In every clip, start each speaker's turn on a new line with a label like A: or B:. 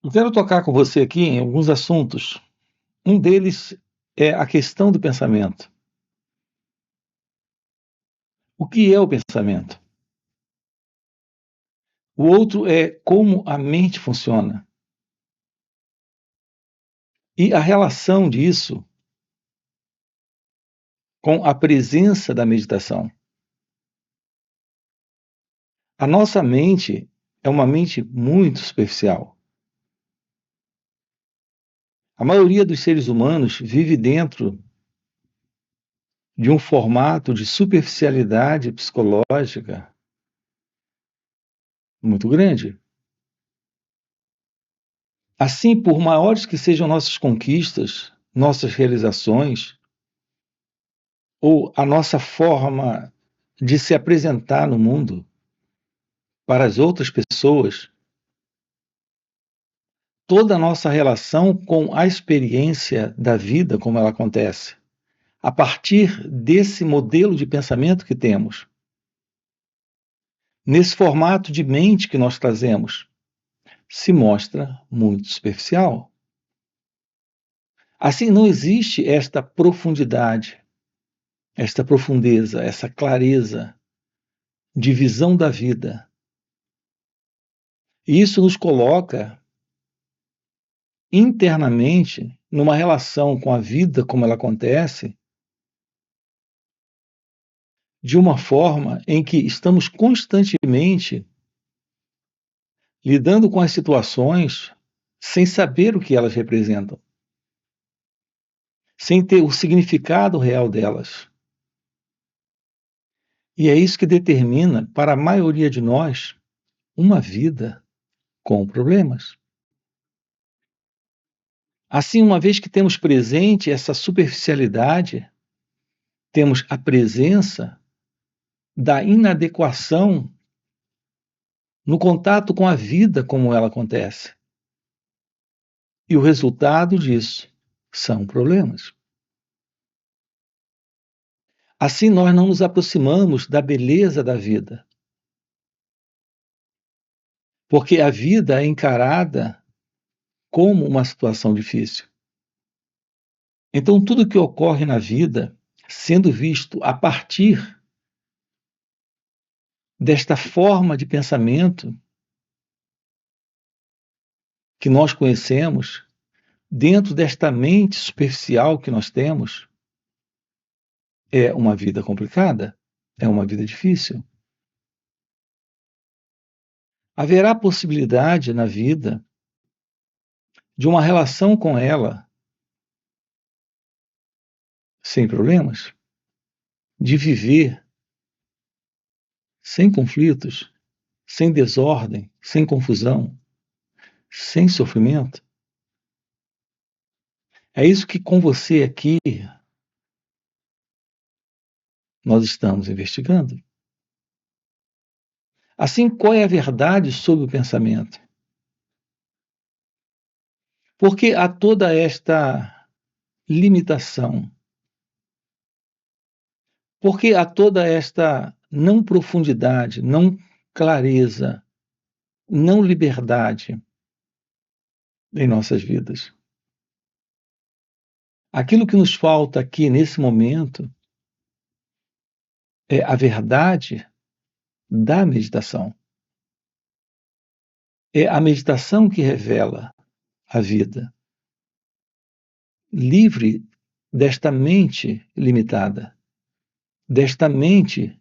A: Eu quero tocar com você aqui em alguns assuntos. Um deles é a questão do pensamento. O que é o pensamento? O outro é como a mente funciona. E a relação disso com a presença da meditação. A nossa mente é uma mente muito superficial. A maioria dos seres humanos vive dentro de um formato de superficialidade psicológica muito grande. Assim, por maiores que sejam nossas conquistas, nossas realizações, ou a nossa forma de se apresentar no mundo para as outras pessoas, toda a nossa relação com a experiência da vida como ela acontece, a partir desse modelo de pensamento que temos, nesse formato de mente que nós trazemos, se mostra muito superficial. Assim, não existe esta profundidade, esta profundeza, essa clareza de visão da vida. E isso nos coloca internamente numa relação com a vida como ela acontece, de uma forma em que estamos constantemente lidando com as situações sem saber o que elas representam, sem ter o significado real delas. E é isso que determina, para a maioria de nós, uma vida com problemas. Assim, uma vez que temos presente essa superficialidade, temos a presença da inadequação no contato com a vida como ela acontece. E o resultado disso são problemas. Assim, nós não nos aproximamos da beleza da vida, porque a vida é encarada como uma situação difícil. Então, tudo que ocorre na vida, sendo visto a partir desta forma de pensamento que nós conhecemos, dentro desta mente superficial que nós temos, é uma vida complicada, é uma vida difícil. Haverá possibilidade na vida de uma relação com ela sem problemas, de viver sem conflitos, sem desordem, sem confusão, sem sofrimento. É isso que com você aqui nós estamos investigando. Assim, qual é a verdade sobre o pensamento? Porque há toda esta limitação, porque há toda esta não profundidade, não clareza, não liberdade em nossas vidas. Aquilo que nos falta aqui nesse momento é a verdade da meditação. É a meditação que revela a vida, livre desta mente limitada, desta mente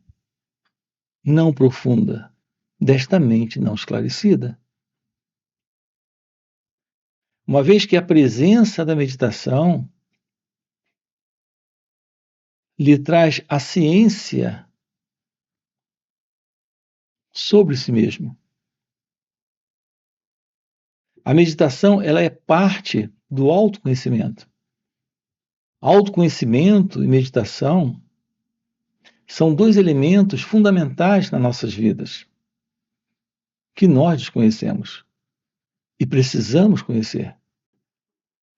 A: não profunda, desta mente não esclarecida. Uma vez que a presença da meditação lhe traz a ciência sobre si mesmo. A meditação, ela é parte do autoconhecimento. Autoconhecimento e meditação são dois elementos fundamentais nas nossas vidas que nós desconhecemos e precisamos conhecer.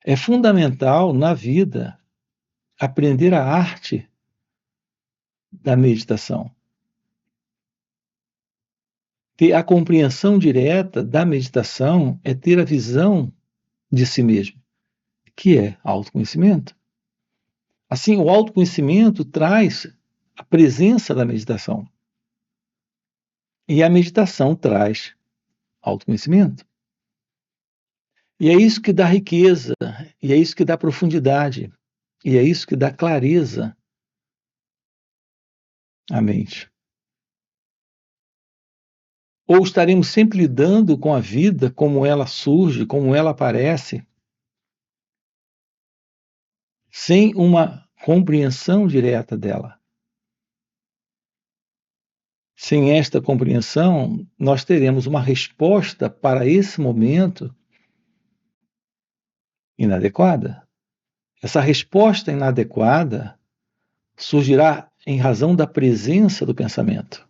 A: É fundamental na vida aprender a arte da meditação. Ter a compreensão direta da meditação é ter a visão de si mesmo, que é autoconhecimento. Assim, o autoconhecimento traz a presença da meditação. E a meditação traz autoconhecimento. E é isso que dá riqueza, e é isso que dá profundidade, e é isso que dá clareza à mente. Ou estaremos sempre lidando com a vida como ela surge, como ela aparece, sem uma compreensão direta dela. Sem esta compreensão, nós teremos uma resposta para esse momento inadequada. Essa resposta inadequada surgirá em razão da presença do pensamento.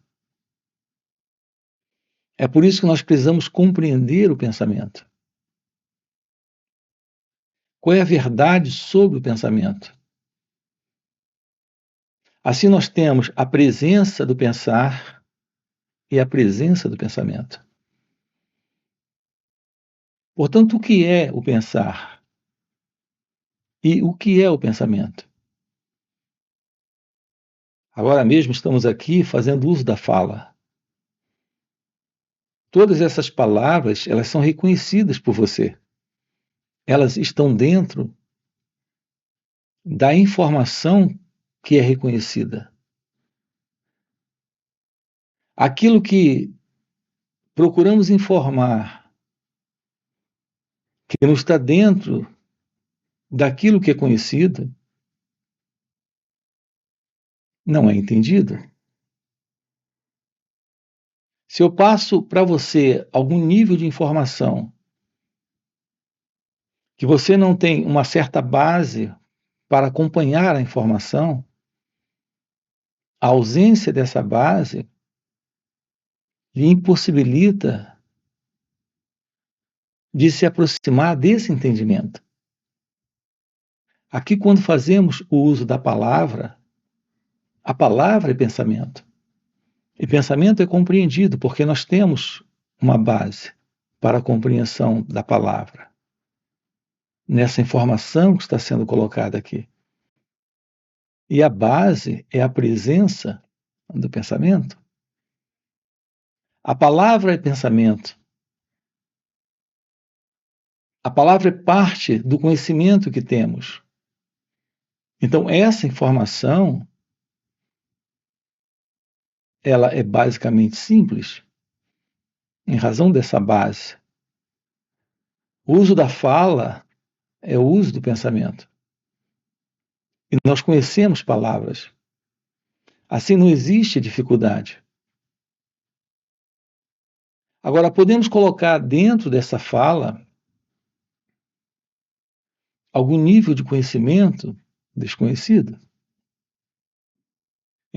A: É por isso que nós precisamos compreender o pensamento. Qual é a verdade sobre o pensamento? Assim nós temos a presença do pensar e a presença do pensamento. Portanto, o que é o pensar? E o que é o pensamento? Agora mesmo estamos aqui fazendo uso da fala. Todas essas palavras, elas são reconhecidas por você. Elas estão dentro da informação que é reconhecida. Aquilo que procuramos informar, que não está dentro daquilo que é conhecido, não é entendido. Se eu passo para você algum nível de informação que você não tem uma certa base para acompanhar a informação, a ausência dessa base lhe impossibilita de se aproximar desse entendimento. Aqui, quando fazemos o uso da palavra, a palavra é pensamento. E pensamento é compreendido porque nós temos uma base para a compreensão da palavra, nessa informação que está sendo colocada aqui. E a base é a presença do pensamento. A palavra é pensamento. A palavra é parte do conhecimento que temos. Então, essa informação, ela é basicamente simples, em razão dessa base. O uso da fala é o uso do pensamento. E nós conhecemos palavras. Assim, não existe dificuldade. Agora, podemos colocar dentro dessa fala algum nível de conhecimento desconhecido.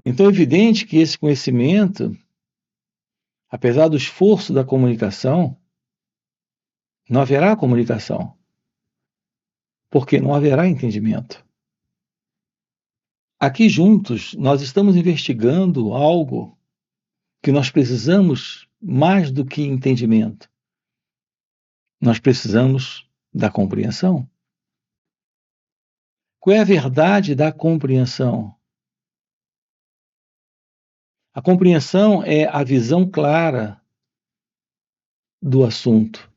A: Então, é evidente que esse conhecimento, apesar do esforço da comunicação, não haverá comunicação, porque não haverá entendimento. Aqui juntos, nós estamos investigando algo que nós precisamos mais do que entendimento. Nós precisamos da compreensão. Qual é a verdade da compreensão? A compreensão é a visão clara do assunto,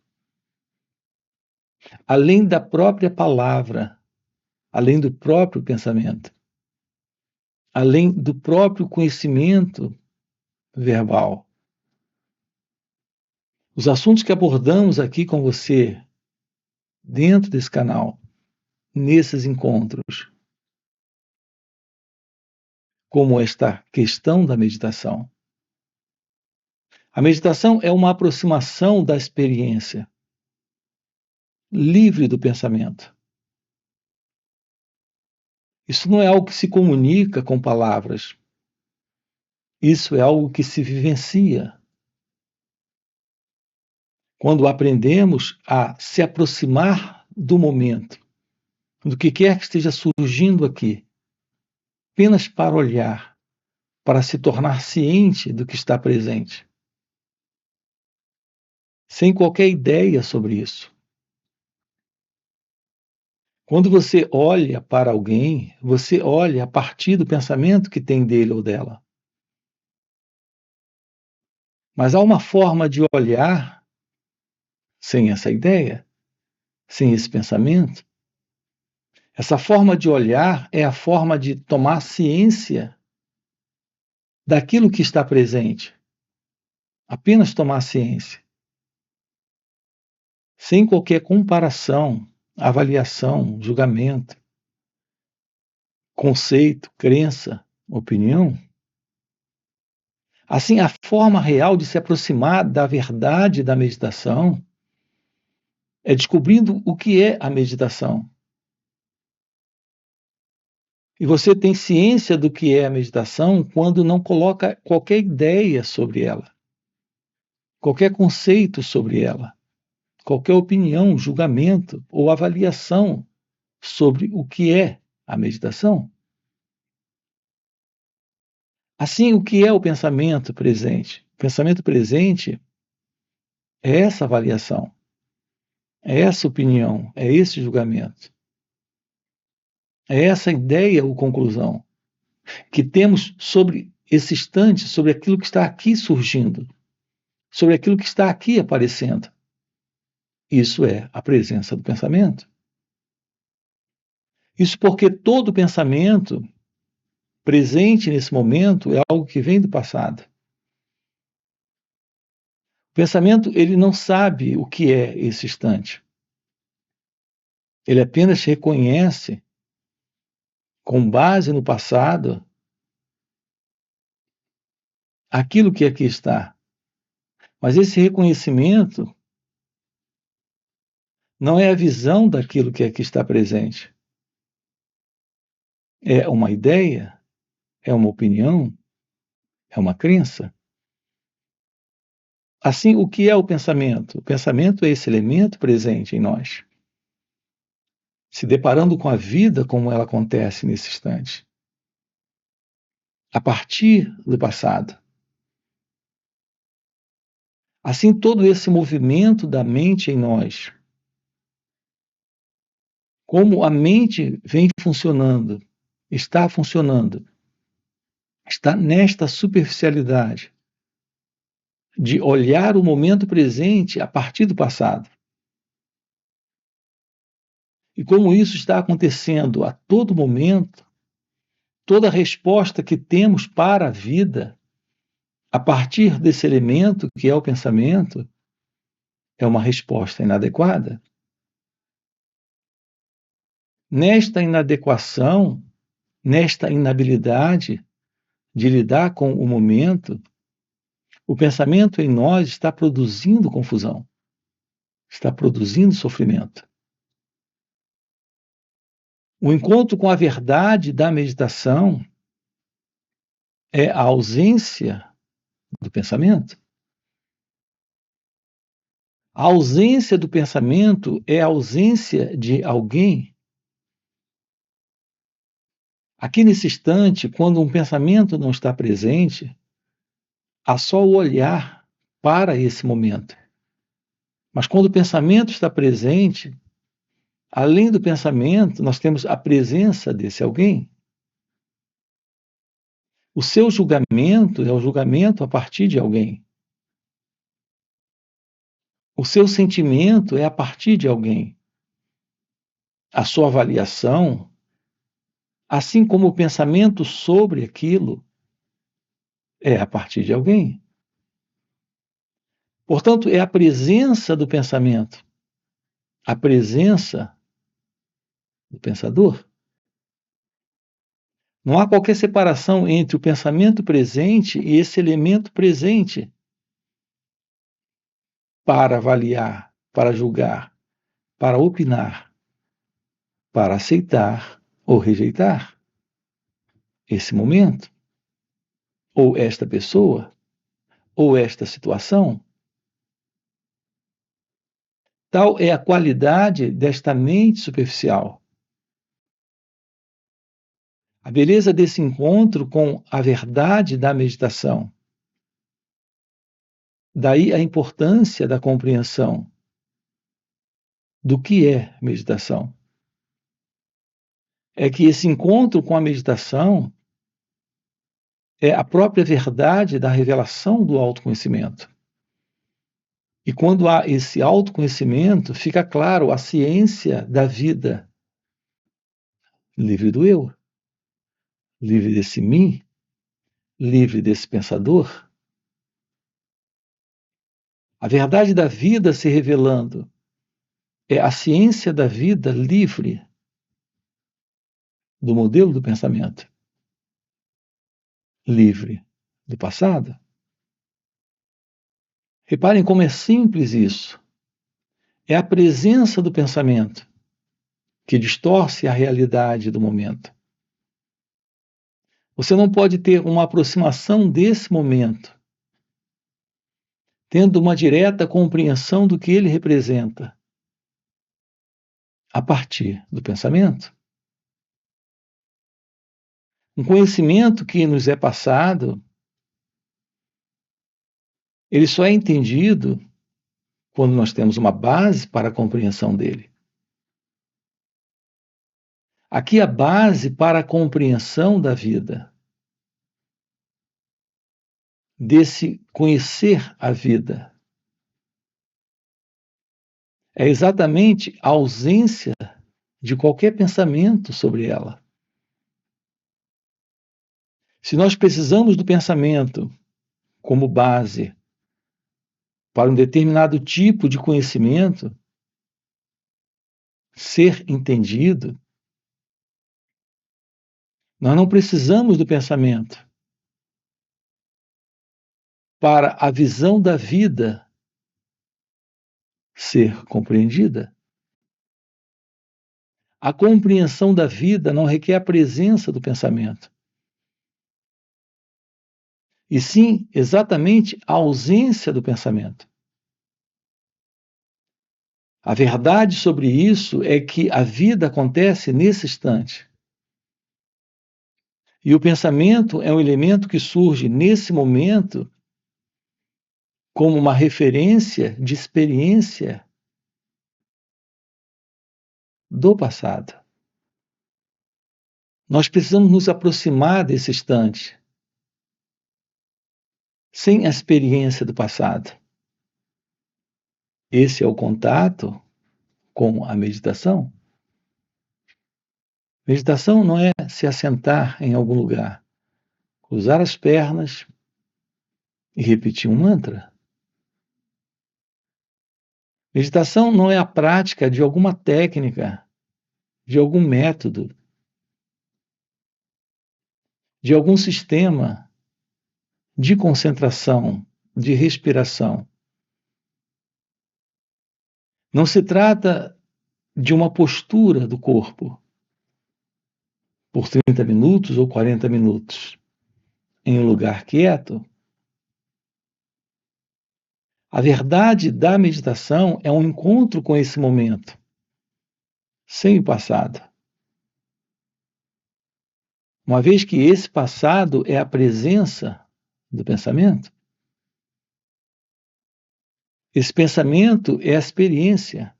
A: além da própria palavra, além do próprio pensamento, além do próprio conhecimento verbal. Os assuntos que abordamos aqui com você, dentro desse canal, nesses encontros, como esta questão da meditação. A meditação é uma aproximação da experiência, livre do pensamento. Isso não é algo que se comunica com palavras. Isso é algo que se vivencia. Quando aprendemos a se aproximar do momento, do que quer que esteja surgindo aqui, apenas para olhar, para se tornar ciente do que está presente. sem qualquer ideia sobre isso. Quando você olha para alguém, você olha a partir do pensamento que tem dele ou dela. Mas há uma forma de olhar sem essa ideia, sem esse pensamento. Essa forma de olhar é a forma de tomar ciência daquilo que está presente. Apenas tomar ciência. Sem qualquer comparação, avaliação, julgamento, conceito, crença, opinião. Assim, a forma real de se aproximar da verdade da meditação é descobrindo o que é a meditação. E você tem ciência do que é a meditação quando não coloca qualquer ideia sobre ela, qualquer conceito sobre ela, qualquer opinião, julgamento ou avaliação sobre o que é a meditação. Assim, o que é o pensamento presente? O pensamento presente é essa avaliação, é essa opinião, é esse julgamento, é essa ideia ou conclusão que temos sobre esse instante, sobre aquilo que está aqui surgindo, sobre aquilo que está aqui aparecendo. Isso é a presença do pensamento. Isso porque todo pensamento presente nesse momento é algo que vem do passado. O pensamento, ele não sabe o que é esse instante. Ele apenas reconhece, com base no passado, aquilo que aqui está. Mas esse reconhecimento não é a visão daquilo que aqui está presente. É uma ideia, é uma opinião, é uma crença. Assim, o que é o pensamento? O pensamento é esse elemento presente em nós, se deparando com a vida como ela acontece nesse instante, a partir do passado. Assim, todo esse movimento da mente em nós, como a mente vem funcionando, está nesta superficialidade de olhar o momento presente a partir do passado. E como isso está acontecendo a todo momento, toda resposta que temos para a vida, a partir desse elemento que é o pensamento, é uma resposta inadequada. Nesta inadequação, nesta inabilidade de lidar com o momento, o pensamento em nós está produzindo confusão, está produzindo sofrimento. O encontro com a verdade da meditação é a ausência do pensamento. A ausência do pensamento é a ausência de alguém. Aqui nesse instante, quando um pensamento não está presente, há só o olhar para esse momento. Mas quando o pensamento está presente, além do pensamento, nós temos a presença desse alguém. O seu julgamento é o julgamento a partir de alguém. O seu sentimento é a partir de alguém. A sua avaliação, assim como o pensamento sobre aquilo, é a partir de alguém. Portanto, é a presença do pensamento, a presença do pensador. Não há qualquer separação entre o pensamento presente e esse elemento presente para avaliar, para julgar, para opinar, para aceitar ou rejeitar esse momento, ou esta pessoa, ou esta situação. Tal é a qualidade desta mente superficial. A beleza desse encontro com a verdade da meditação Daí a importância da compreensão do que é meditação. É que esse encontro com a meditação é a própria verdade da revelação do autoconhecimento. E quando há esse autoconhecimento, fica claro a ciência da vida, livre do eu, livre desse mim, livre desse pensador. A verdade da vida se revelando é a ciência da vida livre do modelo do pensamento, livre do passado. Reparem como é simples isso. É a presença do pensamento que distorce a realidade do momento. Você não pode ter uma aproximação desse momento, tendo uma direta compreensão do que ele representa, a partir do pensamento. Um conhecimento que nos é passado, ele só é entendido quando nós temos uma base para a compreensão dele. Aqui a base para a compreensão da vida, desse conhecer a vida, é exatamente a ausência de qualquer pensamento sobre ela. Se nós precisamos do pensamento como base para um determinado tipo de conhecimento ser entendido, nós não precisamos do pensamento para a visão da vida ser compreendida. A compreensão da vida não requer a presença do pensamento, e sim exatamente a ausência do pensamento. A verdade sobre isso é que a vida acontece nesse instante. E o pensamento é um elemento que surge nesse momento como uma referência de experiência do passado. Nós precisamos nos aproximar desse instante, sem a experiência do passado. Esse é o contato com a meditação. Meditação não é se assentar em algum lugar, cruzar as pernas e repetir um mantra. Meditação não é a prática de alguma técnica, de algum método, de algum sistema de concentração, de respiração. Não se trata de uma postura do corpo por 30 minutos ou 40 minutos em um lugar quieto. A verdade da meditação é um encontro com esse momento, sem o passado. Uma vez que esse passado é a presença do pensamento, esse pensamento é a experiência.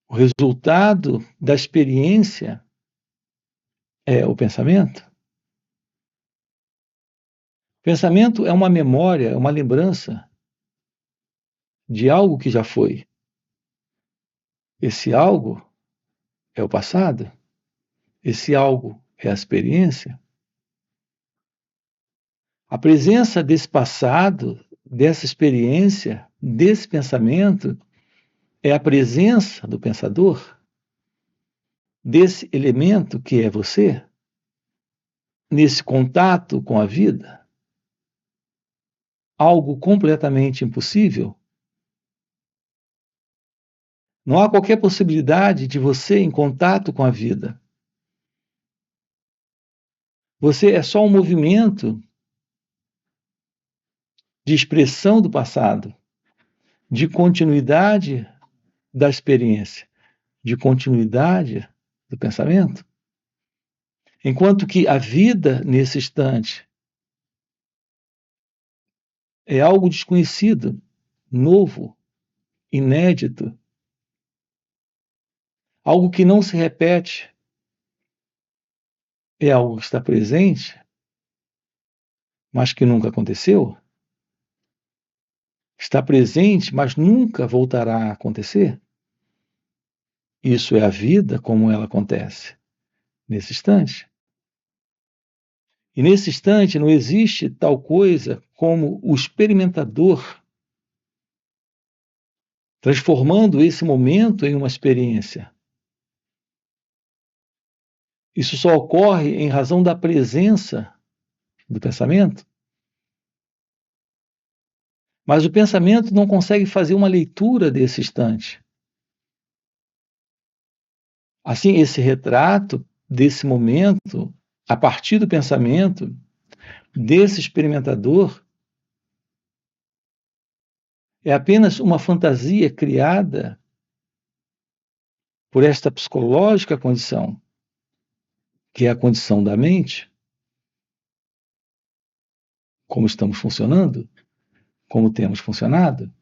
A: O resultado da experiência é o pensamento. O pensamento é uma memória, é uma lembrança de algo que já foi. Esse algo é o passado. Esse algo é a experiência. A presença desse passado, dessa experiência, desse pensamento, é a presença do pensador, desse elemento que é você, nesse contato com a vida. Algo completamente impossível. Não há qualquer possibilidade de você em contato com a vida. Você é só um movimento de expressão do passado, de continuidade da experiência, de continuidade do pensamento. Enquanto que a vida, nesse instante, é algo desconhecido, novo, inédito, algo que não se repete, é algo que está presente, mas que nunca aconteceu, está presente, mas nunca voltará a acontecer. Isso é a vida como ela acontece nesse instante. E nesse instante não existe tal coisa como o experimentador transformando esse momento em uma experiência. Isso só ocorre em razão da presença do pensamento. Mas o pensamento não consegue fazer uma leitura desse instante. Assim, esse retrato desse momento, a partir do pensamento desse experimentador, é apenas uma fantasia criada por esta psicológica condição, que é a condição da mente, como estamos funcionando, como temos funcionado.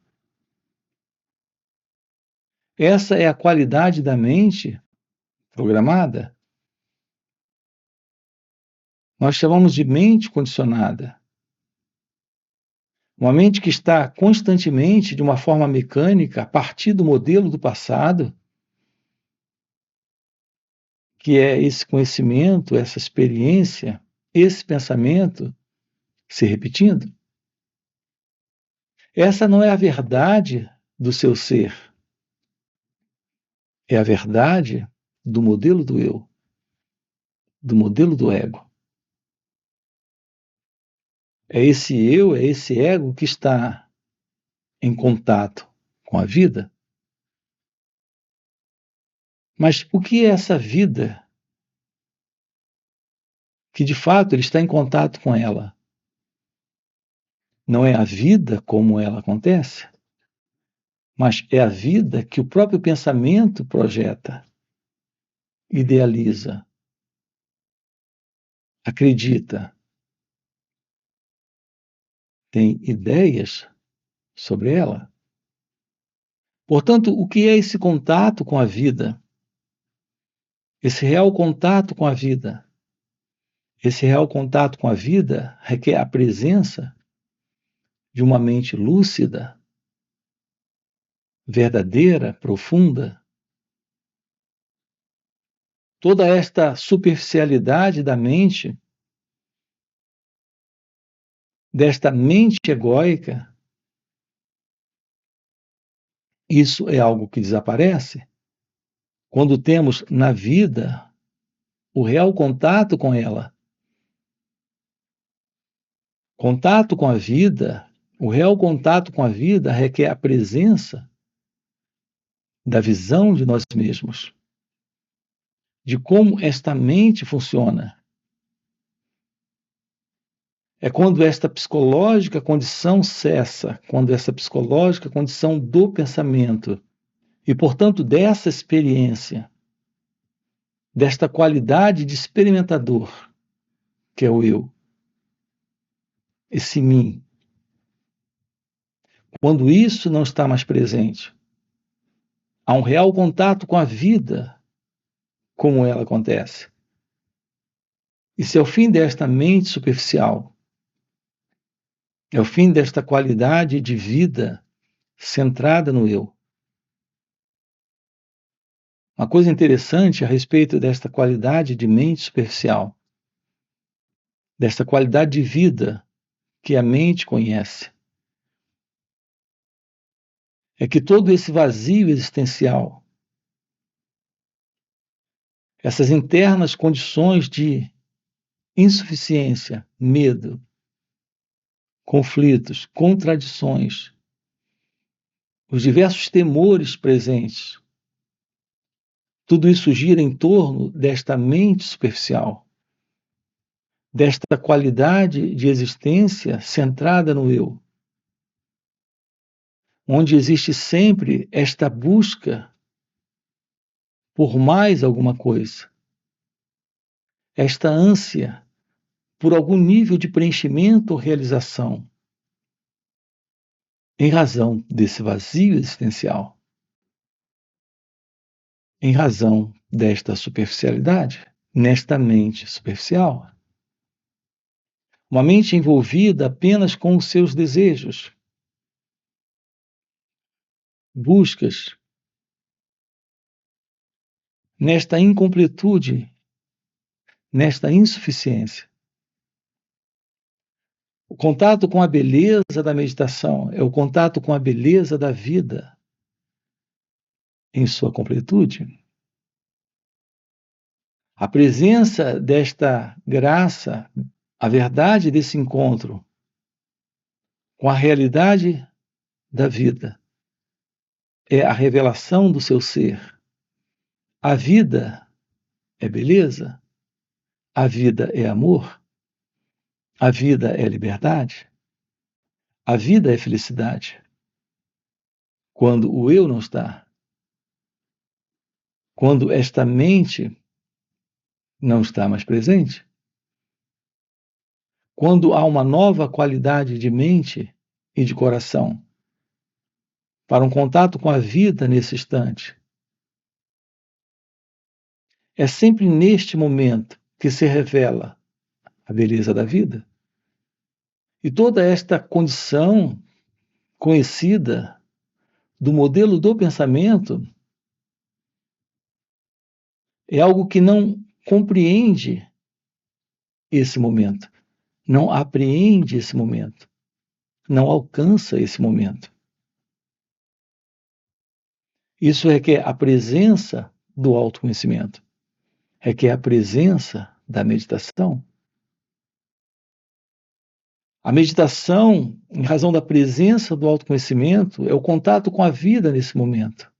A: Essa é a qualidade da mente programada. Nós chamamos de mente condicionada. Uma mente que está constantemente, de uma forma mecânica, a partir do modelo do passado, que é esse conhecimento, essa experiência, esse pensamento se repetindo. Essa não é a verdade do seu ser. É a verdade do modelo do eu, do modelo do ego. É esse eu, é esse ego que está em contato com a vida. Mas o que é essa vida que de fato ele está em contato com ela? Não é a vida como ela acontece, mas é a vida que o próprio pensamento projeta, idealiza, acredita, tem ideias sobre ela. Portanto, o que é esse contato com a vida? Esse real contato com a vida? Esse real contato com a vida requer a presença de uma mente lúcida, verdadeira, profunda. Toda esta superficialidade da mente, desta mente egóica, isso é algo que desaparece quando temos na vida o real contato com ela. Contato com a vida, o real contato com a vida requer a presença da visão de nós mesmos, de como esta mente funciona. É quando esta psicológica condição cessa, quando essa psicológica condição do pensamento, e portanto dessa experiência, desta qualidade de experimentador, que é o eu, esse mim. Quando isso não está mais presente, há um real contato com a vida, como ela acontece. Isso é o fim desta mente superficial. É o fim desta qualidade de vida centrada no eu. Uma coisa interessante a respeito desta qualidade de mente superficial, desta qualidade de vida que a mente conhece, é que todo esse vazio existencial, essas internas condições de insuficiência, medo, conflitos, contradições, os diversos temores presentes, tudo isso gira em torno desta mente superficial, desta qualidade de existência centrada no eu, onde existe sempre esta busca por mais alguma coisa, esta ânsia por algum nível de preenchimento ou realização. em razão desse vazio existencial, em razão desta superficialidade, nesta mente superficial. Uma mente envolvida apenas com os seus desejos, buscas, nesta incompletude, nesta insuficiência. O contato com a beleza da meditação é o contato com a beleza da vida em sua completude. A presença desta graça, a verdade desse encontro com a realidade da vida é a revelação do seu ser. A vida é beleza, a vida é amor, a vida é liberdade, a vida é felicidade. Quando o eu não está, quando esta mente não está mais presente, quando há uma nova qualidade de mente e de coração para um contato com a vida nesse instante, é sempre neste momento que se revela a beleza da vida. E toda esta condição conhecida do modelo do pensamento é algo que não compreende esse momento, não apreende esse momento, não alcança esse momento. Isso requer a presença do autoconhecimento, requer a presença da meditação. A meditação, em razão da presença do autoconhecimento, é o contato com a vida nesse momento.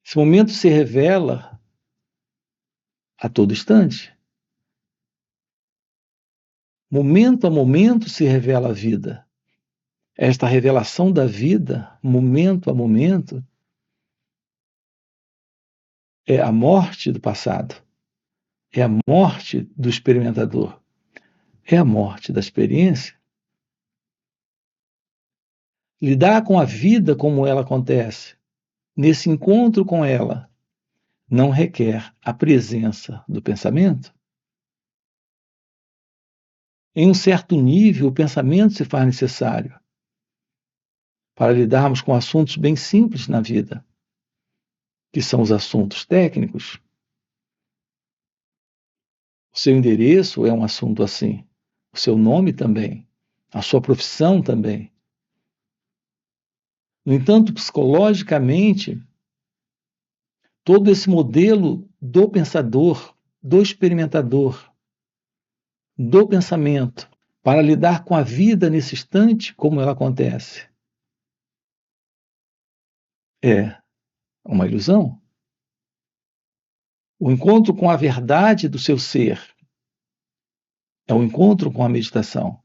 A: Esse momento se revela a todo instante. Momento a momento se revela a vida. Esta revelação da vida, momento a momento, é a morte do passado, é a morte do experimentador, é a morte da experiência. Lidar com a vida como ela acontece, nesse encontro com ela, não requer a presença do pensamento. Em um certo nível, o pensamento se faz necessário para lidarmos com assuntos bem simples na vida, que são os assuntos técnicos. O seu endereço é um assunto assim, o seu nome também, a sua profissão também. No entanto, psicologicamente, todo esse modelo do pensador, do experimentador, do pensamento, para lidar com a vida nesse instante, como ela acontece, é uma ilusão. O encontro com a verdade do seu ser é o encontro com a meditação.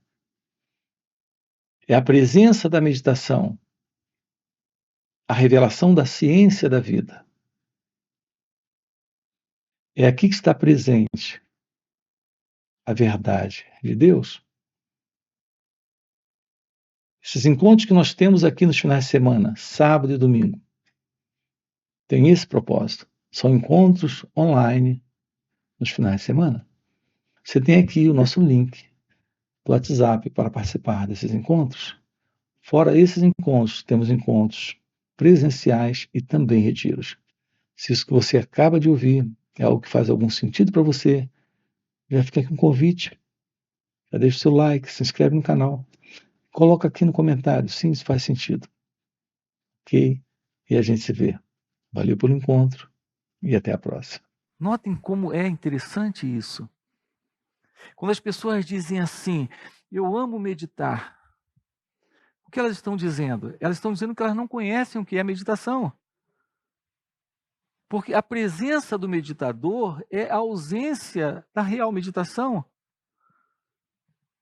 A: É a presença da meditação, a revelação da ciência da vida. É aqui que está presente a verdade de Deus. Esses encontros que nós temos aqui nos finais de semana, sábado e domingo, têm esse propósito. São encontros online nos finais de semana. Você tem aqui o nosso link do WhatsApp para participar desses encontros. Fora esses encontros, temos encontros presenciais e também retiros. Se isso que você acaba de ouvir é algo que faz algum sentido para você, já fica aqui um convite. Já deixa o seu like, se inscreve no canal. Coloca aqui no comentário, sim, isso faz sentido. Ok? E a gente se vê. Valeu pelo encontro e até a próxima. Notem como é interessante isso. Quando as pessoas dizem assim, eu amo meditar, o que elas estão dizendo? Elas estão dizendo que elas não conhecem o que é meditação. Porque a presença do meditador é a ausência da real meditação.